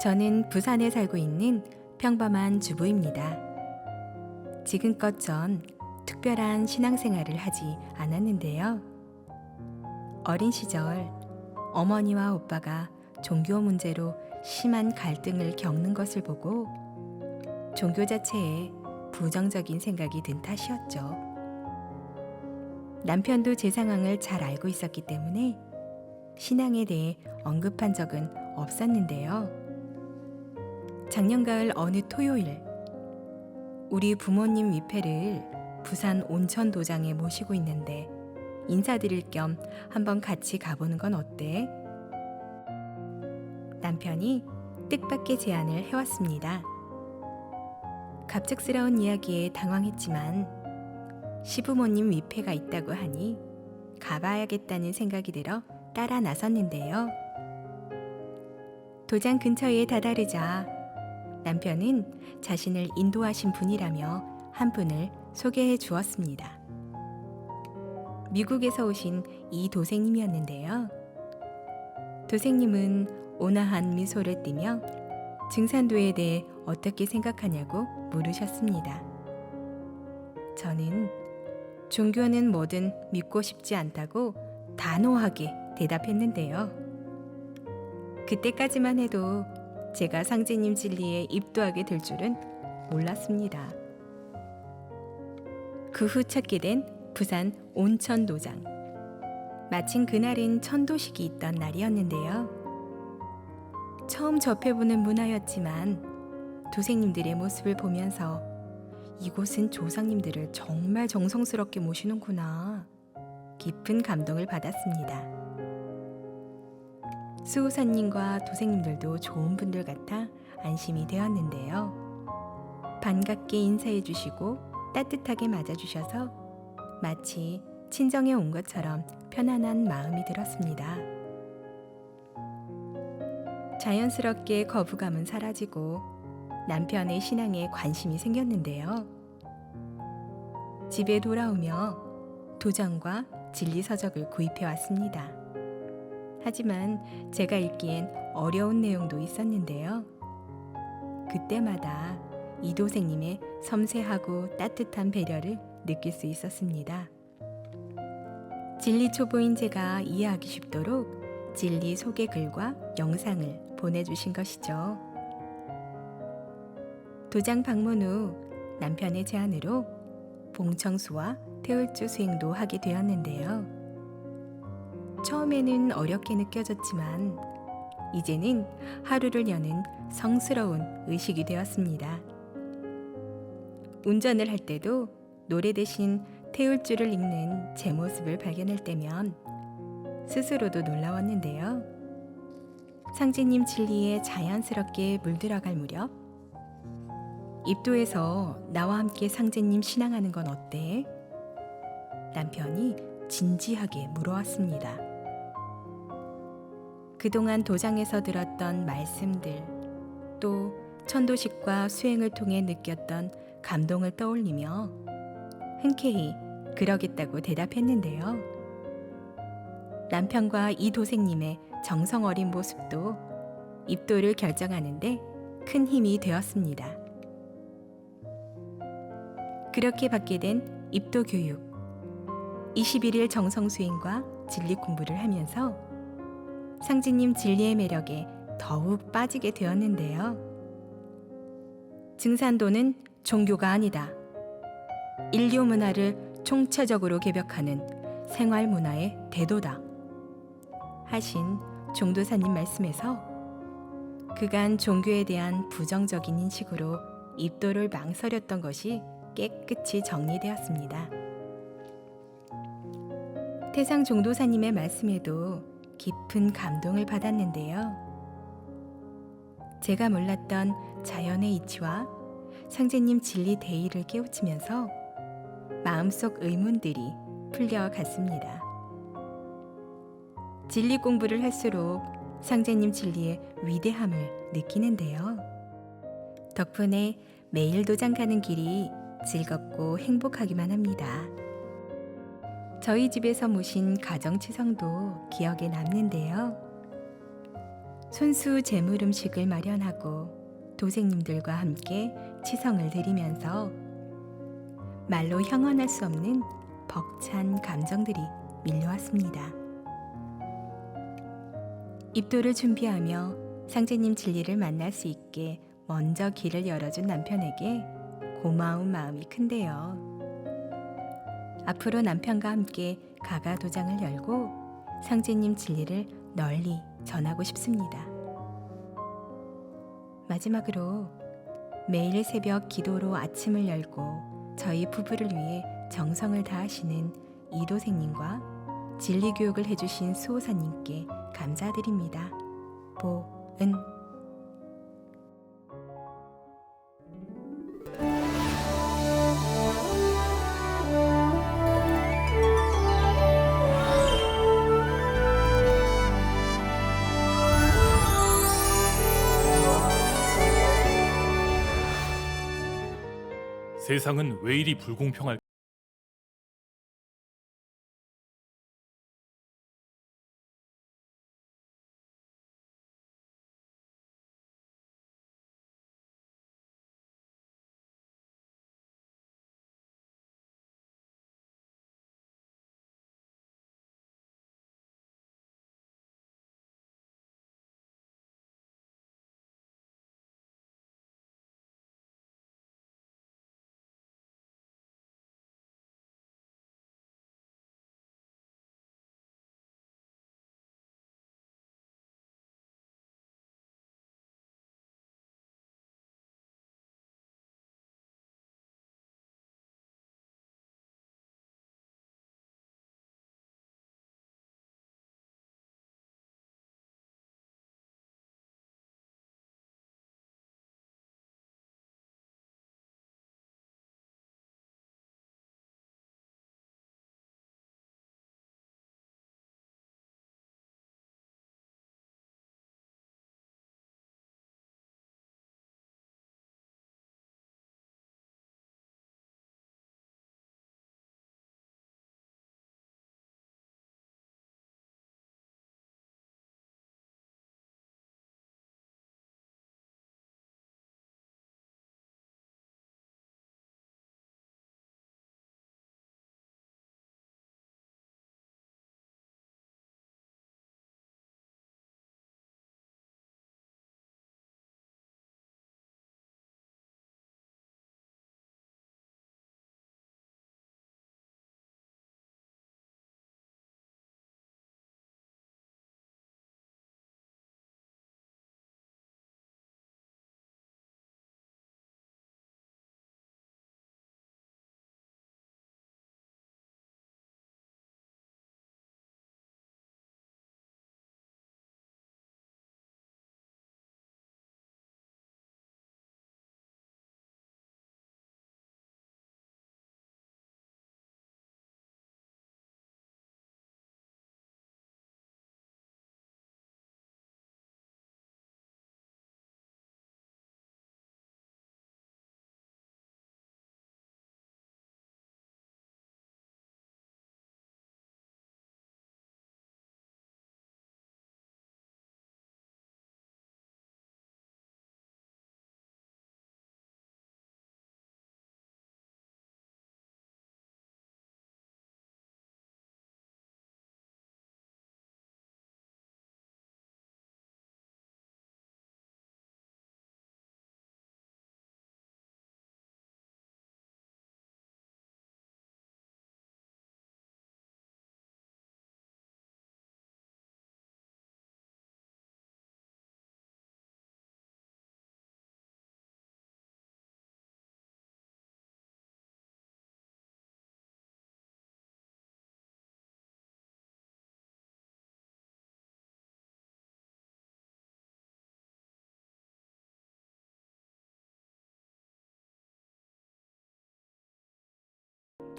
저는 부산에 살고 있는 평범한 주부입니다. 지금껏 전 특별한 신앙생활을 하지 않았는데요. 어린 시절 어머니와 오빠가 종교 문제로 심한 갈등을 겪는 것을 보고 종교 자체에 부정적인 생각이 든 탓이었죠. 남편도 제 상황을 잘 알고 있었기 때문에 신앙에 대해 언급한 적은 없었는데요. 작년 가을 어느 토요일, 우리 부모님 위패를 부산 온천도장에 모시고 있는데 인사드릴 겸 한번 같이 가보는 건 어때? 남편이 뜻밖의 제안을 해왔습니다. 갑작스러운 이야기에 당황했지만 시부모님 위패가 있다고 하니 가봐야겠다는 생각이 들어 따라 나섰는데요. 도장 근처에 다다르자 남편은 자신을 인도하신 분이라며 한 분을 소개해 주었습니다. 미국에서 오신 이 도생님이었는데요. 도생님은 온화한 미소를 띠며 증산도에 대해 어떻게 생각하냐고 물으셨습니다. 저는 종교는 뭐든 믿고 싶지 않다고 단호하게 대답했는데요. 그때까지만 해도 제가 상제님 진리에 입도하게 될 줄은 몰랐습니다. 그 후 찾게 된 부산 온천도장. 마침 그날은 천도식이 있던 날이었는데요. 처음 접해보는 문화였지만 도생님들의 모습을 보면서 이곳은 조상님들을 정말 정성스럽게 모시는구나. 깊은 감동을 받았습니다. 수호사님과 도생님들도 좋은 분들 같아 안심이 되었는데요. 반갑게 인사해 주시고 따뜻하게 맞아주셔서 마치 친정에 온 것처럼 편안한 마음이 들었습니다. 자연스럽게 거부감은 사라지고 남편의 신앙에 관심이 생겼는데요. 집에 돌아오며 도장과 진리서적을 구입해 왔습니다. 하지만 제가 읽기엔 어려운 내용도 있었는데요. 그때마다 이 도생님의 섬세하고 따뜻한 배려를 느낄 수 있었습니다. 진리 초보인 제가 이해하기 쉽도록 진리 소개 글과 영상을 보내주신 것이죠. 도장 방문 후 남편의 제안으로 봉청수와 태울주 수행도 하게 되었는데요. 처음에는 어렵게 느껴졌지만 이제는 하루를 여는 성스러운 의식이 되었습니다. 운전을 할 때도 노래 대신 태울주를 읽는 제 모습을 발견할 때면 스스로도 놀라웠는데요. 상제님 진리에 자연스럽게 물들어갈 무렵 입도에서 나와 함께 상제님 신앙하는 건 어때? 남편이 진지하게 물어왔습니다. 그동안 도장에서 들었던 말씀들, 또 천도식과 수행을 통해 느꼈던 감동을 떠올리며 흔쾌히 그러겠다고 대답했는데요. 남편과 이 도생님의 정성 어린 모습도 입도를 결정하는데 큰 힘이 되었습니다. 그렇게 받게 된 입도 교육, 21일 정성 수행과 진리 공부를 하면서 상제님 진리의 매력에 더욱 빠지게 되었는데요. 증산도는 종교가 아니다. 인류 문화를 총체적으로 개벽하는 생활 문화의 대도다. 하신 종도사님 말씀에서 그간 종교에 대한 부정적인 인식으로 입도를 망설였던 것이 깨끗이 정리되었습니다. 태상 종도사님의 말씀에도 깊은 감동을 받았는데요. 제가 몰랐던 자연의 이치와 상제님 진리 대의를 깨우치면서 마음속 의문들이 풀려갔습니다. 진리 공부를 할수록 상제님 진리의 위대함을 느끼는데요. 덕분에 매일 도장 가는 길이 즐겁고 행복하기만 합니다. 저희 집에서 모신 가정치성도 기억에 남는데요. 손수 제물 음식을 마련하고 도생님들과 함께 치성을 드리면서 말로 형언할 수 없는 벅찬 감정들이 밀려왔습니다. 입도를 준비하며 상제님 진리를 만날 수 있게 먼저 길을 열어준 남편에게 고마운 마음이 큰데요. 앞으로 남편과 함께 가가 도장을 열고 상제님 진리를 널리 전하고 싶습니다. 마지막으로 매일 새벽 기도로 아침을 열고 저희 부부를 위해 정성을 다하시는 이도생님과 진리교육을 해주신 수호사님께 감사드립니다. 보은. 세상은 왜 이리 불공평할까?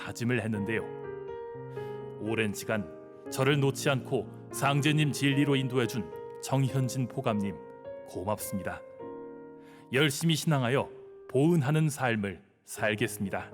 다짐을 했는데요. 오랜 시간 저를 놓지 않고 상제님 진리로 인도해준 정현진 포감님 고맙습니다. 열심히 신앙하여 보은하는 삶을 살겠습니다.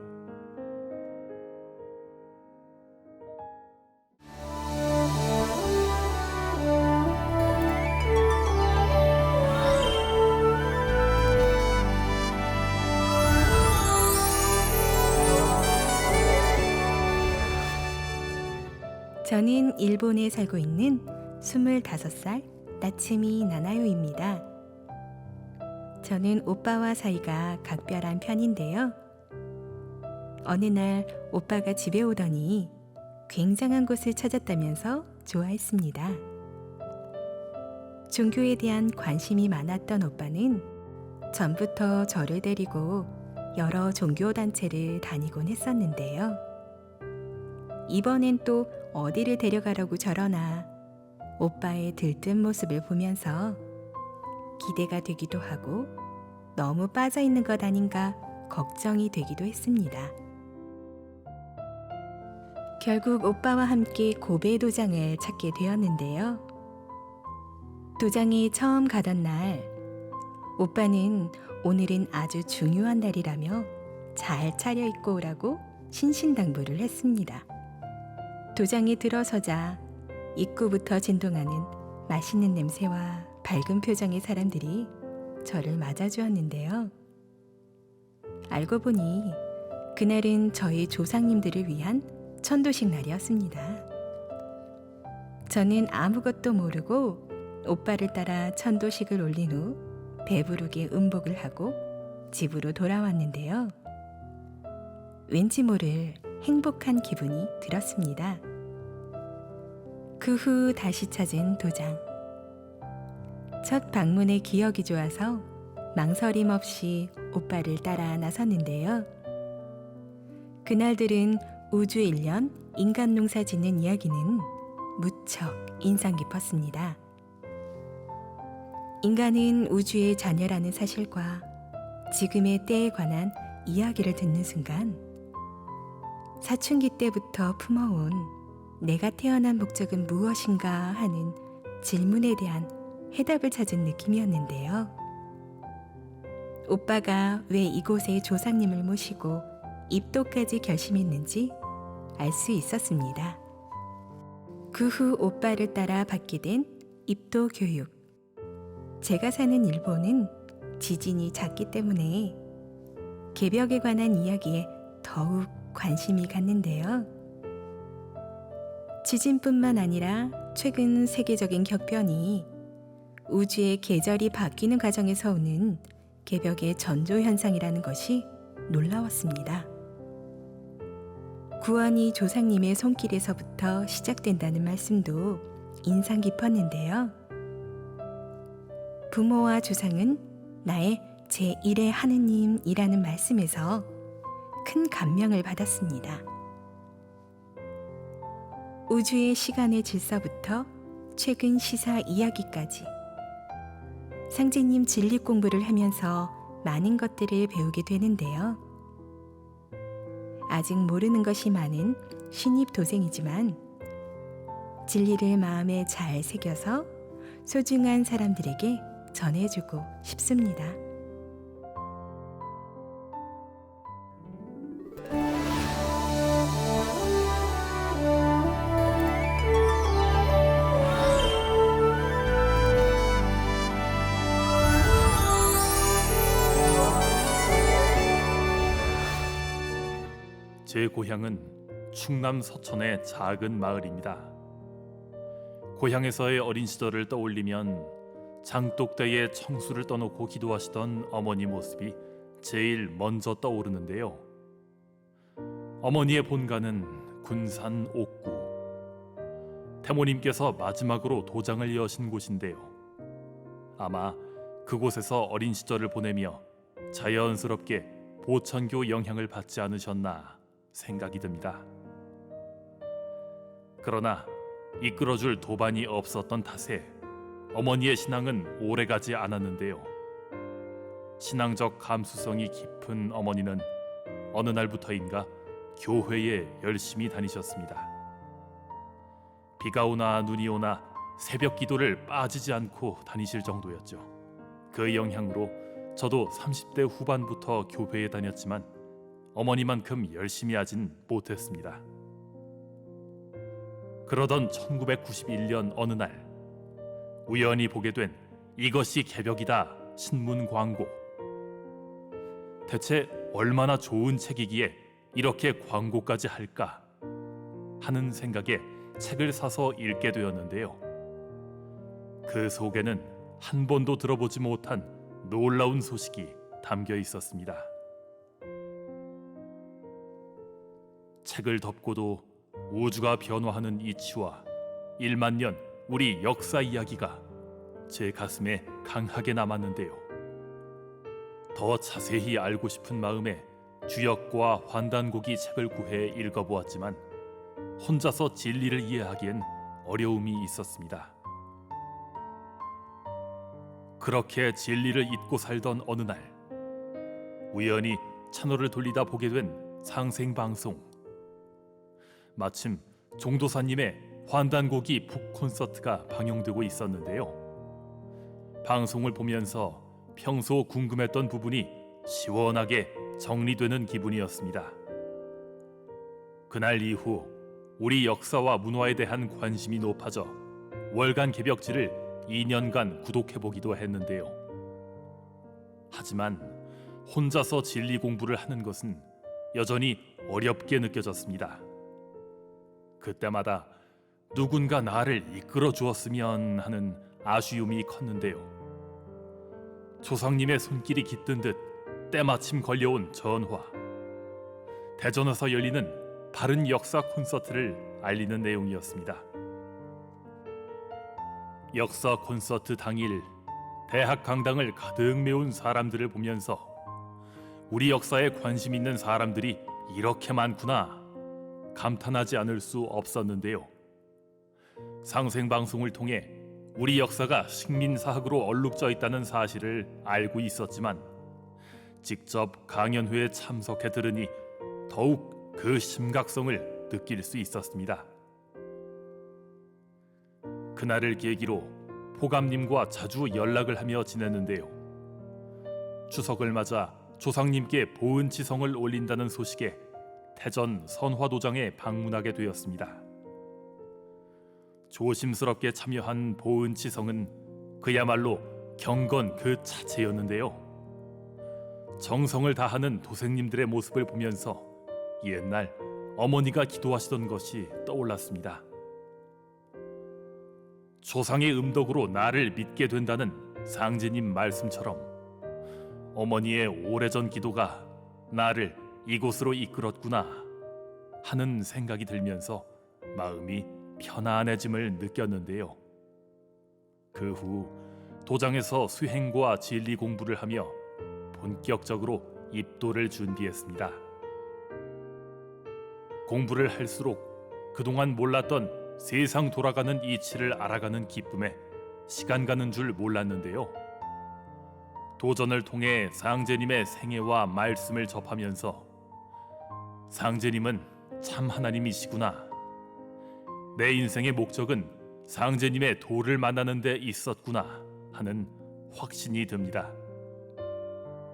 저는 일본에 살고 있는 25살 나츠미 나나요입니다. 저는 오빠와 사이가 각별한 편인데요. 어느 날 오빠가 집에 오더니 굉장한 곳을 찾았다면서 좋아했습니다. 종교에 대한 관심이 많았던 오빠는 전부터 저를 데리고 여러 종교단체를 다니곤 했었는데요. 이번엔 또 어디를 데려가려고 저러나 오빠의 들뜬 모습을 보면서 기대가 되기도 하고 너무 빠져있는 것 아닌가 걱정이 되기도 했습니다. 결국 오빠와 함께 고베 도장을 찾게 되었는데요. 도장에 처음 가던 날, 오빠는 오늘은 아주 중요한 날이라며 잘 차려입고 오라고 신신당부를 했습니다. 도장에 들어서자 입구부터 진동하는 맛있는 냄새와 밝은 표정의 사람들이 저를 맞아주었는데요. 알고 보니 그날은 저희 조상님들을 위한 천도식 날이었습니다. 저는 아무것도 모르고 오빠를 따라 천도식을 올린 후 배부르게 음복을 하고 집으로 돌아왔는데요. 왠지 모를 행복한 기분이 들었습니다. 그 후 다시 찾은 도장. 첫 방문의 기억이 좋아서 망설임 없이 오빠를 따라 나섰는데요. 그날들은 우주 일련 인간 농사 짓는 이야기는 무척 인상 깊었습니다. 인간은 우주의 자녀라는 사실과 지금의 때에 관한 이야기를 듣는 순간 사춘기 때부터 품어온 내가 태어난 목적은 무엇인가 하는 질문에 대한 해답을 찾은 느낌이었는데요. 오빠가 왜 이곳에 조상님을 모시고 입도까지 결심했는지 알 수 있었습니다. 그 후 오빠를 따라 받게 된 입도 교육. 제가 사는 일본은 지진이 잦기 때문에 개벽에 관한 이야기에 더욱 관심이 갔는데요. 지진뿐만 아니라 최근 세계적인 격변이 우주의 계절이 바뀌는 과정에서 오는 개벽의 전조 현상이라는 것이 놀라웠습니다. 구원이 조상님의 손길에서부터 시작된다는 말씀도 인상 깊었는데요. 부모와 조상은 나의 제1의 하느님이라는 말씀에서 큰 감명을 받았습니다. 우주의 시간의 질서부터 최근 시사 이야기까지 상제님 진리 공부를 하면서 많은 것들을 배우게 되는데요. 아직 모르는 것이 많은 신입 도생이지만 진리를 마음에 잘 새겨서 소중한 사람들에게 전해주고 싶습니다. 제 고향은 충남 서천의 작은 마을입니다. 고향에서의 어린 시절을 떠올리면 장독대에 청수를 떠놓고 기도하시던 어머니 모습이 제일 먼저 떠오르는데요. 어머니의 본가는 군산 옥구. 태모님께서 마지막으로 도장을 여신 곳인데요. 아마 그곳에서 어린 시절을 보내며 자연스럽게 보천교 영향을 받지 않으셨나 생각이 듭니다. 그러나 이끌어줄 도반이 없었던 탓에 어머니의 신앙은 오래가지 않았는데요. 신앙적 감수성이 깊은 어머니는 어느 날부터인가 교회에 열심히 다니셨습니다. 비가 오나 눈이 오나 새벽 기도를 빠지지 않고 다니실 정도였죠. 그 영향으로 저도 30대 후반부터 교회에 다녔지만 어머니만큼 열심히 하진 못했습니다. 그러던 1991년 어느 날 우연히 보게 된 이것이 개벽이다 신문 광고. 대체 얼마나 좋은 책이기에 이렇게 광고까지 할까 하는 생각에 책을 사서 읽게 되었는데요. 그 속에는 한 번도 들어보지 못한 놀라운 소식이 담겨 있었습니다. 책을 덮고도 우주가 변화하는 이치와 1만 년 우리 역사 이야기가 제 가슴에 강하게 남았는데요. 더 자세히 알고 싶은 마음에 주역과 환단고기 책을 구해 읽어보았지만 혼자서 진리를 이해하기엔 어려움이 있었습니다. 그렇게 진리를 잊고 살던 어느 날 우연히 채널을 돌리다 보게 된 상생방송. 마침 종도사님의 환단고기 북 콘서트가 방영되고 있었는데요. 방송을 보면서 평소 궁금했던 부분이 시원하게 정리되는 기분이었습니다. 그날 이후 우리 역사와 문화에 대한 관심이 높아져 월간 개벽지를 2년간 구독해보기도 했는데요. 하지만 혼자서 진리 공부를 하는 것은 여전히 어렵게 느껴졌습니다. 그때마다 누군가 나를 이끌어 주었으면 하는 아쉬움이 컸는데요. 조상님의 손길이 깃든 듯 때마침 걸려온 전화. 대전에서 열리는 바른 역사 콘서트를 알리는 내용이었습니다. 역사 콘서트 당일 대학 강당을 가득 메운 사람들을 보면서 우리 역사에 관심 있는 사람들이 이렇게 많구나 감탄하지 않을 수 없었는데요. 상생방송을 통해 우리 역사가 식민사학으로 얼룩져 있다는 사실을 알고 있었지만 직접 강연회에 참석해 들으니 더욱 그 심각성을 느낄 수 있었습니다. 그날을 계기로 포감님과 자주 연락을 하며 지냈는데요. 추석을 맞아 조상님께 보은치성을 올린다는 소식에 태전 선화도장에 방문하게 되었습니다. 조심스럽게 참여한 보은치성은 그야말로 경건 그 자체였는데요. 정성을 다하는 도생님들의 모습을 보면서 옛날 어머니가 기도하시던 것이 떠올랐습니다. 조상의 음덕으로 나를 믿게 된다는 상제님 말씀처럼 어머니의 오래전 기도가 나를 이곳으로 이끌었구나 하는 생각이 들면서 마음이 편안해짐을 느꼈는데요. 그 후 도장에서 수행과 진리 공부를 하며 본격적으로 입도를 준비했습니다. 공부를 할수록 그동안 몰랐던 세상 돌아가는 이치를 알아가는 기쁨에 시간 가는 줄 몰랐는데요. 도전을 통해 상제님의 생애와 말씀을 접하면서 상제님은 참 하나님이시구나. 내 인생의 목적은 상제님의 도를 만나는 데 있었구나 하는 확신이 듭니다.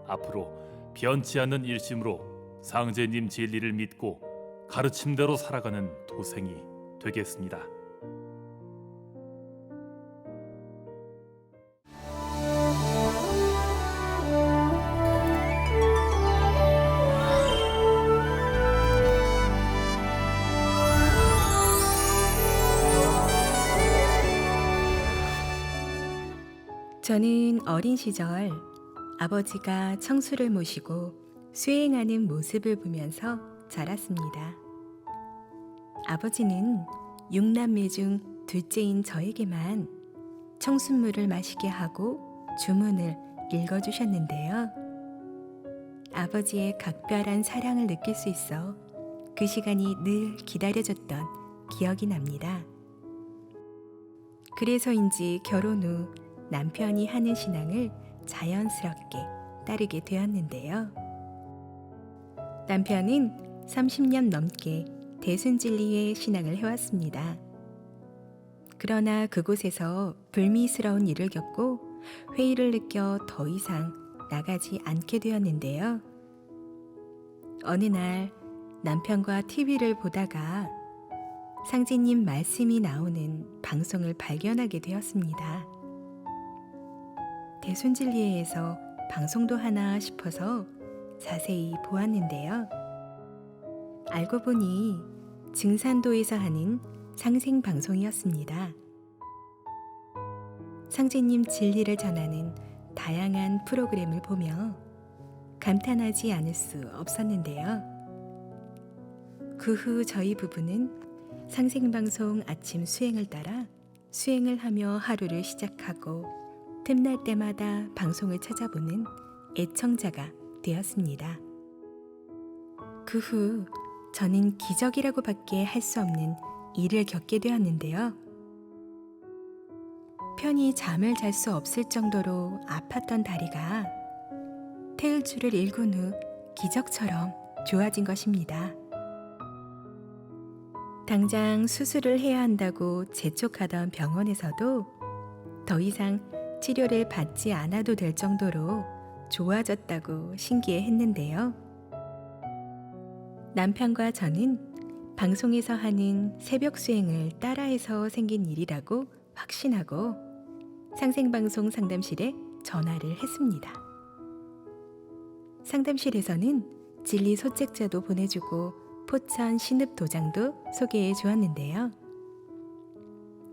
앞으로 변치 않는 일심으로 상제님 진리를 믿고 가르침대로 살아가는 도생이 되겠습니다. 저는 어린 시절 아버지가 청수를 모시고 수행하는 모습을 보면서 자랐습니다. 아버지는 6남매 중 둘째인 저에게만 청순물을 마시게 하고 주문을 읽어주셨는데요. 아버지의 각별한 사랑을 느낄 수 있어 그 시간이 늘 기다려졌던 기억이 납니다. 그래서인지 결혼 후 남편이 하는 신앙을 자연스럽게 따르게 되었는데요. 남편은 30년 넘게 대순진리의 신앙을 해왔습니다. 그러나 그곳에서 불미스러운 일을 겪고 회의를 느껴 더 이상 나가지 않게 되었는데요. 어느 날 남편과 TV를 보다가 상제님 말씀이 나오는 방송을 발견하게 되었습니다. 대순진리회에서 방송도 하나 싶어서 자세히 보았는데요. 알고 보니 증산도에서 하는 상생 방송이었습니다. 상제님 진리를 전하는 다양한 프로그램을 보며 감탄하지 않을 수 없었는데요. 그 후 저희 부부는 상생방송 아침 수행을 따라 수행을 하며 하루를 시작하고 틈날 때마다 방송을 찾아보는 애청자가 되었습니다. 그 후 저는 기적이라고밖에 할 수 없는 일을 겪게 되었는데요. 편히 잠을 잘 수 없을 정도로 아팠던 다리가 태을주를 읽은 후 기적처럼 좋아진 것입니다. 당장 수술을 해야 한다고 재촉하던 병원에서도 더 이상 치료를 받지 않아도 될 정도로 좋아졌다고 신기해했는데요. 남편과 저는 방송에서 하는 새벽 수행을 따라해서 생긴 일이라고 확신하고 상생방송 상담실에 전화를 했습니다. 상담실에서는 진리 소책자도 보내주고 포천 신읍 도장도 소개해 주었는데요.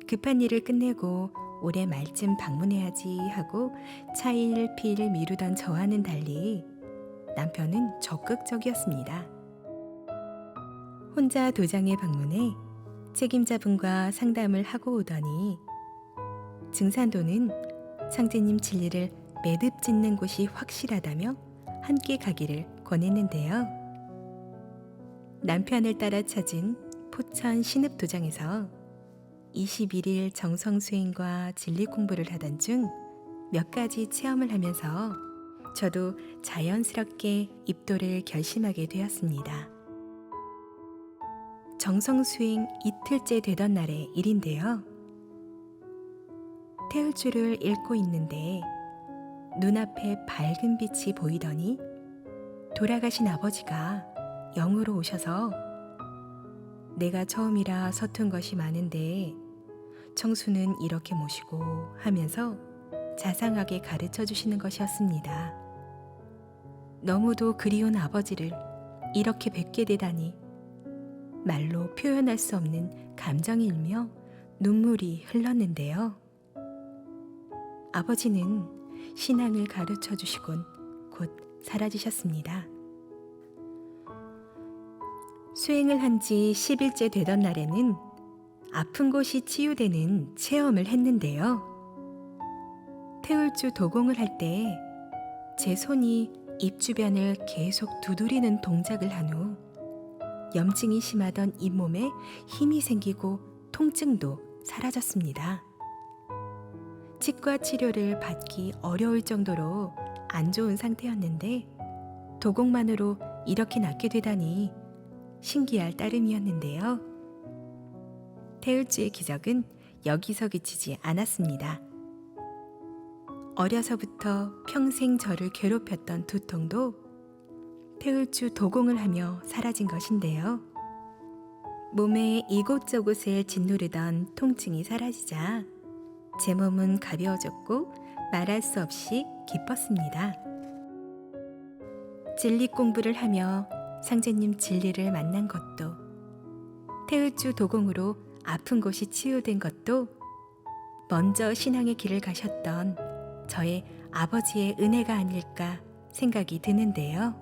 급한 일을 끝내고 올해 말쯤 방문해야지 하고 차일피일 미루던 저와는 달리 남편은 적극적이었습니다. 혼자 도장에 방문해 책임자분과 상담을 하고 오더니 증산도는 상제님 진리를 매듭 짓는 곳이 확실하다며 함께 가기를 권했는데요. 남편을 따라 찾은 포천 신읍도장에서 21일 정성수행과 진리 공부를 하던 중 몇 가지 체험을 하면서 저도 자연스럽게 입도를 결심하게 되었습니다. 정성수행 이틀째 되던 날의 일인데요. 태을주를 읽고 있는데 눈앞에 밝은 빛이 보이더니 돌아가신 아버지가 영으로 오셔서 내가 처음이라 서툰 것이 많은데 청수는 이렇게 모시고 하면서 자상하게 가르쳐 주시는 것이었습니다. 너무도 그리운 아버지를 이렇게 뵙게 되다니 말로 표현할 수 없는 감정이 일며 눈물이 흘렀는데요. 아버지는 신앙을 가르쳐 주시곤 곧 사라지셨습니다. 수행을 한 지 10일째 되던 날에는 아픈 곳이 치유되는 체험을 했는데요. 태울주 도공을 할 때 제 손이 입 주변을 계속 두드리는 동작을 한 후 염증이 심하던 잇몸에 힘이 생기고 통증도 사라졌습니다. 치과 치료를 받기 어려울 정도로 안 좋은 상태였는데 도공만으로 이렇게 낫게 되다니 신기할 따름이었는데요. 태을주의 기적은 여기서 그치지 않았습니다. 어려서부터 평생 저를 괴롭혔던 두통도 태을주 도공을 하며 사라진 것인데요. 몸의 이곳저곳을 짓누르던 통증이 사라지자 제 몸은 가벼워졌고 말할 수 없이 기뻤습니다. 진리 공부를 하며 상제님 진리를 만난 것도 태을주 도공으로 아픈 곳이 치유된 것도 먼저 신앙의 길을 가셨던 저의 아버지의 은혜가 아닐까 생각이 드는데요.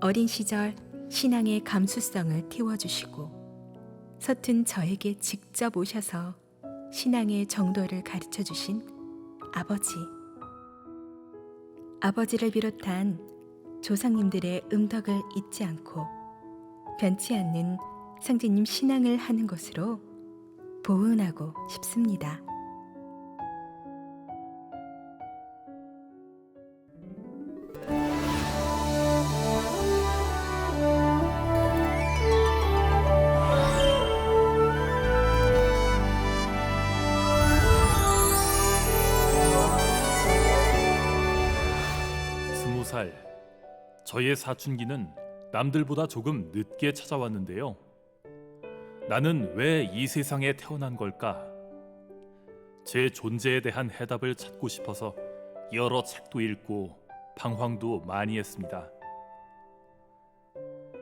어린 시절 신앙의 감수성을 틔워주시고 서툰 저에게 직접 오셔서 신앙의 정도를 가르쳐주신 아버지. 아버지를 비롯한 조상님들의 음덕을 잊지 않고 변치 않는 상제님 신앙을 하는 것으로 보은하고 싶습니다. 저의 사춘기는 남들보다 조금 늦게 찾아왔는데요. 나는 왜 이 세상에 태어난 걸까? 제 존재에 대한 해답을 찾고 싶어서 여러 책도 읽고 방황도 많이 했습니다.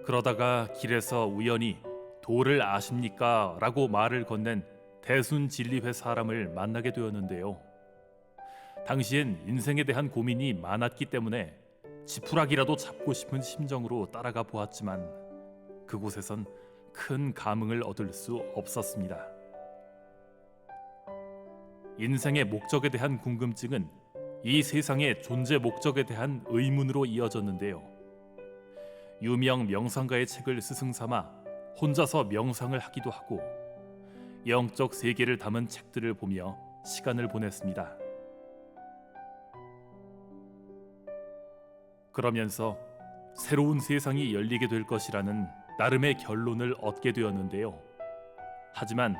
그러다가 길에서 우연히 도를 아십니까? 라고 말을 건넨 대순진리회 사람을 만나게 되었는데요. 당시엔 인생에 대한 고민이 많았기 때문에 지푸라기라도 잡고 싶은 심정으로 따라가 보았지만 그곳에선 큰 감흥을 얻을 수 없었습니다. 인생의 목적에 대한 궁금증은 이 세상의 존재 목적에 대한 의문으로 이어졌는데요. 유명 명상가의 책을 스승삼아 혼자서 명상을 하기도 하고 영적 세계를 담은 책들을 보며 시간을 보냈습니다. 그러면서 새로운 세상이 열리게 될 것이라는 나름의 결론을 얻게 되었는데요. 하지만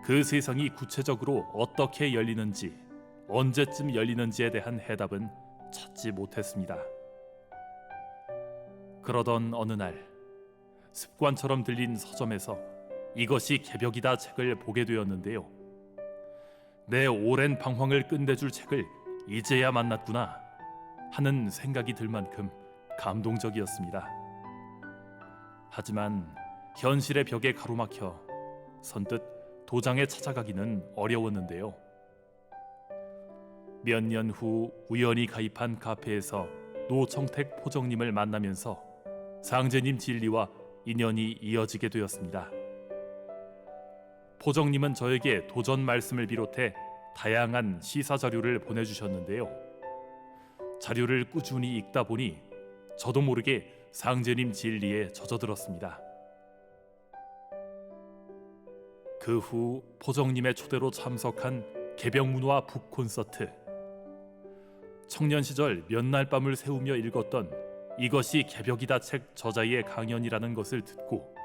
그 세상이 구체적으로 어떻게 열리는지, 언제쯤 열리는지에 대한 해답은 찾지 못했습니다. 그러던 어느 날 습관처럼 들린 서점에서 이것이 개벽이다 책을 보게 되었는데요. 내 오랜 방황을 끝내줄 책을 이제야 만났구나 하는 생각이 들 만큼 감동적이었습니다. 하지만 현실의 벽에 가로막혀 선뜻 도장에 찾아가기는 어려웠는데요. 몇 년 후 우연히 가입한 카페에서 노청택 포정님을 만나면서 상제님 진리와 인연이 이어지게 되었습니다. 포정님은 저에게 도전 말씀을 비롯해 다양한 시사 자료를 보내주셨는데요. 자료를 꾸준히 읽다 보니 저도 모르게 상제님 진리에 젖어들었습니다. 그 후 포정님의 초대로 참석한 개벽문화 북콘서트. 청년 시절 몇 날 밤을 새우며 읽었던 이것이 개벽이다 책 저자의 강연이라는 것을 듣고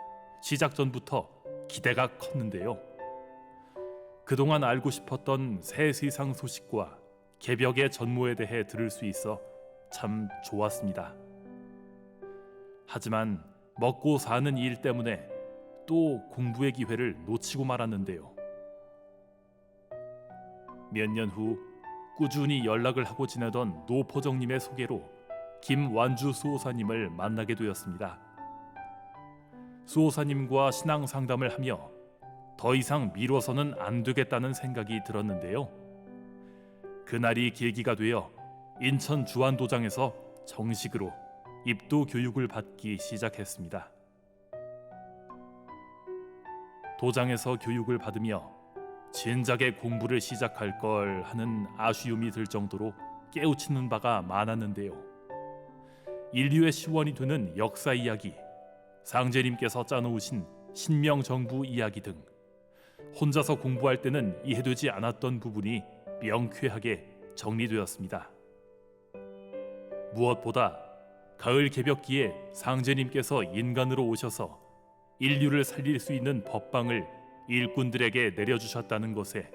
시작 전부터 기대가 컸는데요. 그동안 알고 싶었던 새 세상 소식과 개벽의 전모에 대해 들을 수 있어 참 좋았습니다. 하지만 먹고 사는 일 때문에 또 공부의 기회를 놓치고 말았는데요. 몇 년 후 꾸준히 연락을 하고 지내던 노포정님의 소개로 김완주 수호사님을 만나게 되었습니다. 수호사님과 신앙 상담을 하며 더 이상 미뤄서는 안 되겠다는 생각이 들었는데요. 그날이 계기가 되어 인천 주안도장에서 정식으로 입도 교육을 받기 시작했습니다. 도장에서 교육을 받으며 진작에 공부를 시작할 걸 하는 아쉬움이 들 정도로 깨우치는 바가 많았는데요. 인류의 시원이 되는 역사 이야기, 상제님께서 짜놓으신 신명정부 이야기 등 혼자서 공부할 때는 이해되지 않았던 부분이 명쾌하게 정리되었습니다. 무엇보다 가을 개벽기에 상제님께서 인간으로 오셔서 인류를 살릴 수 있는 법방을 일꾼들에게 내려주셨다는 것에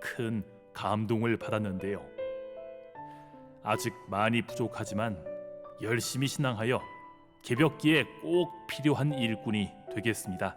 큰 감동을 받았는데요. 아직 많이 부족하지만 열심히 신앙하여 개벽기에 꼭 필요한 일꾼이 되겠습니다.